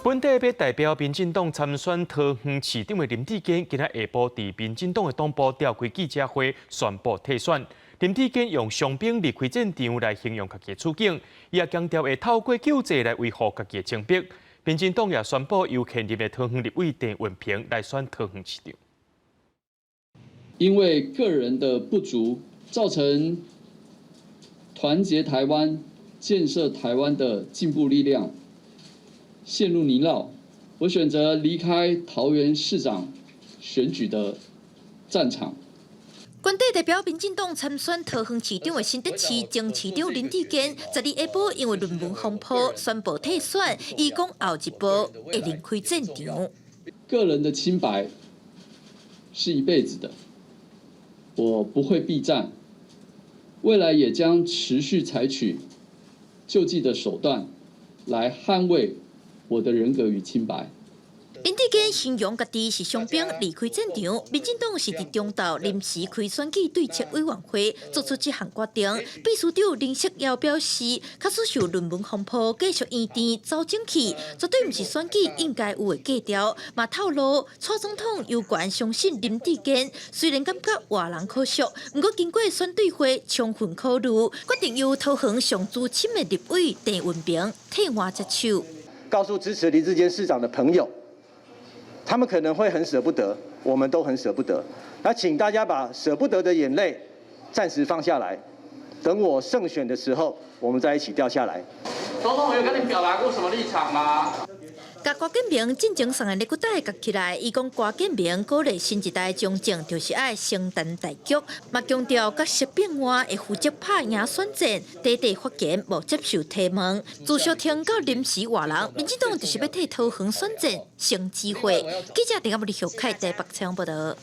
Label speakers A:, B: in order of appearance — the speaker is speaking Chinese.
A: 本地要代表民进党参选桃园市长的林志坚，今仔下晡伫民进党的党部召开记者会，宣布退选。林志坚用伤兵离开战场来形容家己的处境，伊也强调会透过救济来维护家己的清白。民进党也宣布由现任的桃园立委郑文平来选桃园市长。
B: 因为个人的不足，造成团结台湾、建设台湾的进步力量陷入泥淖，我选择离开桃园市长选举的战场。
C: 原地代表民进党参选桃园市长的新北市前市长林志坚，12下晡因为论文风波宣布退选，伊讲后一步会离开战场。
B: 个人的清白是一辈子的，我不会避战，未来也将持续采取救济的手段来捍卫我的人格与清白。
C: 林志坚形容家己是伤兵离开战场，民进党是伫中道临时开选举对策委员会做出这项决定。秘书长林锡尧表示，假使受论文风波继续延长走正去，绝对不是选举应该有的格调。嘛透露，蔡总统有权相信林志坚，虽然感觉活人可惜，不过经过选对会充分考虑，决定由桃园上资深的立委郑文平替换接手。
D: 告诉支持林志坚市长的朋友。他们可能会很舍不得，我们都很舍不得。那请大家把舍不得的眼泪暂时放下来，等我胜选的时候，我们再一起掉下来。
E: 总统有跟你表达过什么立场吗？
C: 甲郭建明进前送的内骨带夹起来，伊讲郭建明鼓励新一代中正就是爱承担大局，嘛强调甲习变外会负责拍赢选战，短短发言无接受提问。自小听到临时活人，民进党就是要替桃园选战成机会。记者陈阿木李小凯台北采访报道。